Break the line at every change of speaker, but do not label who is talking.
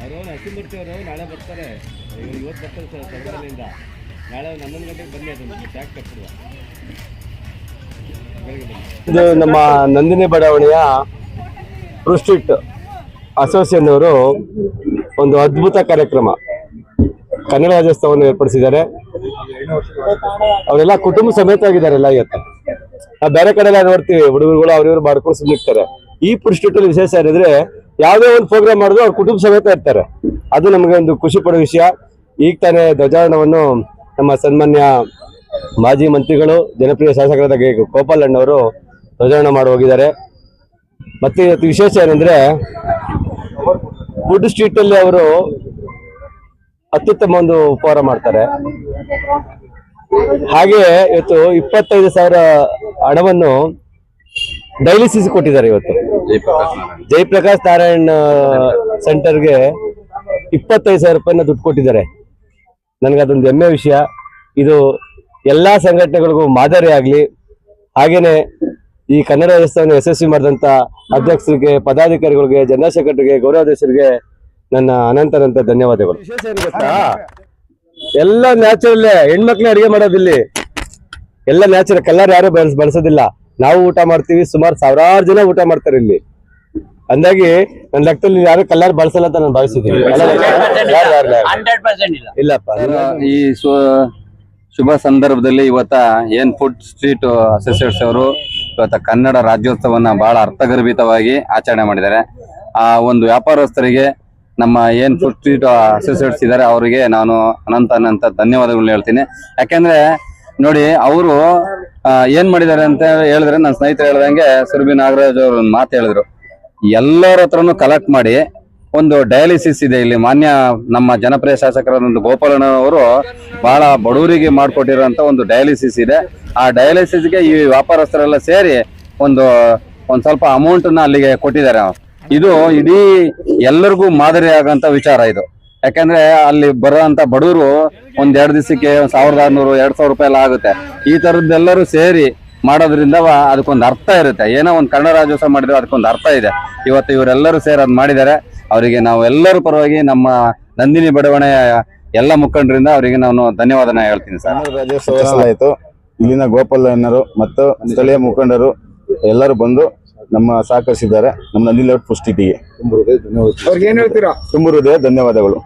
ಅವರು ನರಸಿಂಹಮೂರ್ತಿ ಅವರು ನಾಳೆ ಬರ್ತಾರೆ, ಇವತ್ತು ಬರ್ತಾರೆ ಸರ್ ತಮಿಳಿನಿಂದ. ನಾಳೆ 11 ಗಂಟೆಗೆ ಬನ್ನಿ, ಅದನ್ನು ಟ್ಯಾಕ್ ಕಟ್ಟಿಡುವ.
ಇದು ನಮ್ಮ ನಂದಿನಿ ಬಡಾವಣೆಯ ಫ್ರೂಟ್ ಸ್ಟ್ರೀಟ್ ಅಸೋಸಿಯೇಷನ್ ಅವರು ಒಂದು ಅದ್ಭುತ ಕಾರ್ಯಕ್ರಮ ಕನ್ನಡ ರಾಜ್ಯೋತ್ಸವವನ್ನು ಏರ್ಪಡಿಸಿದ್ದಾರೆ. ಅವರೆಲ್ಲ ಕುಟುಂಬ ಸಮೇತವಾಗಿದ್ದಾರೆಲ್ಲ. ಇವತ್ತು ನಾವು ಬೇರೆ ಕಡೆ ಎಲ್ಲ ನೋಡ್ತೀವಿ, ಹುಡುಗರುಗಳು ಅವ್ರಿವ್ರು ಮಾಡ್ಕೊಂಡು ಸುಮ್ಮನಿರ್ತಾರೆ. ಈ ಫ್ರೂಟ್ ಸ್ಟ್ರೀಟ್ ಅಲ್ಲಿ ವಿಶೇಷ ಏನಂದ್ರೆ ಯಾವುದೇ ಒಂದು ಪ್ರೋಗ್ರಾಮ್ ಮಾಡಿದ್ರು ಅವ್ರ ಕುಟುಂಬ ಸಮೇತ ಇರ್ತಾರೆ. ಅದು ನಮಗೆ ಒಂದು ಖುಷಿ ಪಡೋ ವಿಷಯ. ಈಗ ತಾನೇ ಧ್ವಜಾರೋಹಣವನ್ನು ನಮ್ಮ ಸನ್ಮಾನ್ಯ ಮಾಜಿ ಮಂತ್ರಿಗಳು, ಜನಪ್ರಿಯ ಶಾಸಕರಾದ ಗೋಪಾಲ್ ಅಣ್ಣವರು ಧ್ವಜಾರೋಹಣ ಮಾಡಿ ಹೋಗಿದ್ದಾರೆ. ಮತ್ತೆ ಇವತ್ತು ವಿಶೇಷ ಏನಂದ್ರೆ ಫುಡ್ ಸ್ಟ್ರೀಟ್ ಅಲ್ಲಿ ಅವರು ಅತ್ಯುತ್ತಮ ಒಂದು ಉಪಹಾರ ಮಾಡ್ತಾರೆ. ಹಾಗೆ ಇವತ್ತು 25,000 ಹಣವನ್ನು ಡಯಾಲಿಸಿಸ್ ಕೊಟ್ಟಿದ್ದಾರೆ. ಇವತ್ತು ಜಯಪ್ರಕಾಶ್ ನಾರಾಯಣ್ ಸೆಂಟರ್ಗೆ 25,000 ರೂಪಾಯಿನ ದುಡ್ಡು ಕೊಟ್ಟಿದ್ದಾರೆ. ನನಗದೊಂದು ಹೆಮ್ಮೆ ವಿಷಯ. ಇದು ಎಲ್ಲಾ ಸಂಘಟನೆಗಳಿಗೂ ಮಾದರಿ ಆಗ್ಲಿ. ಹಾಗೇನೆ ಈ ಕನ್ನಡ ರಾಜ್ಯೋತ್ಸವವನ್ನು ಯಶಸ್ವಿ ಮಾಡಿದಂತ ಅಧ್ಯಕ್ಷರಿಗೆ, ಪದಾಧಿಕಾರಿಗಳಿಗೆ, ಜನರಲ್ ಸೆಕ್ರೆಟರಿಗೆ, ಗೌರವಾಧ್ಯಕ್ಷರಿಗೆ ನನ್ನ ಅನಂತ ಧನ್ಯವಾದಗಳು. ವಿಶೇಷ ಏನು ಗೊತ್ತಾ, ಎಲ್ಲ ನ್ಯಾಚುರಲ್. ಹೆಣ್ಮಕ್ಳೇ ಅಡಿಗೆ ಮಾಡೋದಿಲ್ಲಿ, ಎಲ್ಲ ನ್ಯಾಚುರಲ್. ಕಲ್ಲರ್ ಯಾರು ಬಳಸೋದಿಲ್ಲ. ನಾವು ಊಟ ಮಾಡ್ತೀವಿ, ಸುಮಾರು 1000 ಜನ ಊಟ ಮಾಡ್ತಾರೆ ಇಲ್ಲಿ. ಅಂದಾಗಿ ನನ್ನ ಲೆಕ್ಕದಲ್ಲಿ ಯಾರು ಕಲ್ಲರ್ ಬಳಸಲ್ಲ ಅಂತ ನಾನು ಭಾವಿಸಿದ್ದೀನಿ. ಇಲ್ಲಪ್ಪ.
ಈ ಶುಭ ಸಂದರ್ಭದಲ್ಲಿ ಇವತ್ತ ಏನ್ ಫುಡ್ ಸ್ಟ್ರೀಟ್ ಅಸೋಸಿಯೇಟ್ಸ್ ಅವರು ಇವತ್ತ ಕನ್ನಡ ರಾಜ್ಯೋತ್ಸವನ್ನ ಬಹಳ ಅರ್ಥಗರ್ಭಿತವಾಗಿ ಆಚರಣೆ ಮಾಡಿದ್ದಾರೆ. ಆ ಒಂದು ವ್ಯಾಪಾರಸ್ಥರಿಗೆ, ನಮ್ಮ ಏನ್ ಫುಡ್ ಸ್ಟ್ರೀಟ್ ಅಸೋಸಿಯೇಟ್ಸ್ ಇದ್ದಾರೆ ಅವರಿಗೆ ನಾನು ಅನಂತ ಧನ್ಯವಾದಗಳನ್ನ ಹೇಳ್ತೀನಿ. ಯಾಕೆಂದ್ರೆ ನೋಡಿ, ಅವರು ಏನ್ ಮಾಡಿದ್ದಾರೆ ಅಂತ ಹೇಳಿದ್ರೆ, ನನ್ನ ಸ್ನೇಹಿತರು ಹೇಳ್ದಂಗೆ ಸುರಭಿ ನಾಗರಾಜ್ ಅವರು ಒಂದು ಮಾತು ಹೇಳಿದ್ರು. ಎಲ್ಲರ ಹತ್ರನು ಕಲೆಕ್ಟ್ ಮಾಡಿ ಒಂದು ಡಯಾಲಿಸಿಸ್ ಇದೆ ಇಲ್ಲಿ. ಮಾನ್ಯ ನಮ್ಮ ಜನಪ್ರಿಯ ಶಾಸಕರಾದ ಗೋಪಾಲಣ್ಣ ಅವರು ಬಹಳ ಬಡವರಿಗೆ ಮಾಡಿಕೊಟ್ಟಿರೋಂಥ ಒಂದು ಡಯಾಲಿಸಿಸ್ ಇದೆ. ಆ ಡಯಾಲಿಸಿಸ್ಗೆ ಈ ವ್ಯಾಪಾರಸ್ಥರೆಲ್ಲ ಸೇರಿ ಒಂದು ಸ್ವಲ್ಪ ಅಮೌಂಟನ್ನ ಅಲ್ಲಿಗೆ ಕೊಟ್ಟಿದ್ದಾರೆ. ಇದು ಇಡೀ ಎಲ್ಲರಿಗೂ ಮಾದರಿ ಆಗಂತ ವಿಚಾರ ಇದು. ಯಾಕಂದ್ರೆ ಅಲ್ಲಿ ಬರೋಂಥ ಬಡವರು ಒಂದ್ 2 ದಿವಸಕ್ಕೆ 1,600 2,000 ರೂಪಾಯಿ ಎಲ್ಲ ಆಗುತ್ತೆ. ಈ ತರದ್ದೆಲ್ಲರೂ ಸೇರಿ ಮಾಡೋದ್ರಿಂದ ಅದಕ್ಕೊಂದು ಅರ್ಥ ಇರುತ್ತೆ. ಏನೋ ಒಂದು ಕನ್ನಡ ರಾಜ್ಯೋತ್ಸವ ಮಾಡಿದ್ರೆ ಅದಕ್ಕೊಂದು ಅರ್ಥ ಇದೆ. ಇವತ್ತು ಇವರೆಲ್ಲರೂ ಸೇರಿ ಅದ್ ಮಾಡಿದ್ದಾರೆ. ಅವರಿಗೆ ನಾವು ಎಲ್ಲರ ಪರವಾಗಿ ನಮ್ಮ ನಂದಿನಿ ಬಡಾವಣೆಯ ಎಲ್ಲ ಮುಖಂಡರಿಂದ ಅವರಿಗೆ ನಾನು ಧನ್ಯವಾದನ ಹೇಳ್ತೀನಿ ಸರ್.
ರಾಜ್ಯೋತ್ಸವ ಆಯಿತು. ಇಲ್ಲಿನ ಗೋಪಾಲಣ್ಣರು ಮತ್ತು ಸ್ಥಳೀಯ ಮುಖಂಡರು ಎಲ್ಲರೂ ಬಂದು ನಮ್ಮ ಸಹಕರಿಸಿದ್ದಾರೆ. ನಮ್ಮ ನಂದಿನಿ ಫುಡ್ ಸ್ಟ್ರೀಟಿಗೆ ತುಂಬ ಹೃದಯ ಧನ್ಯವಾದಗಳು.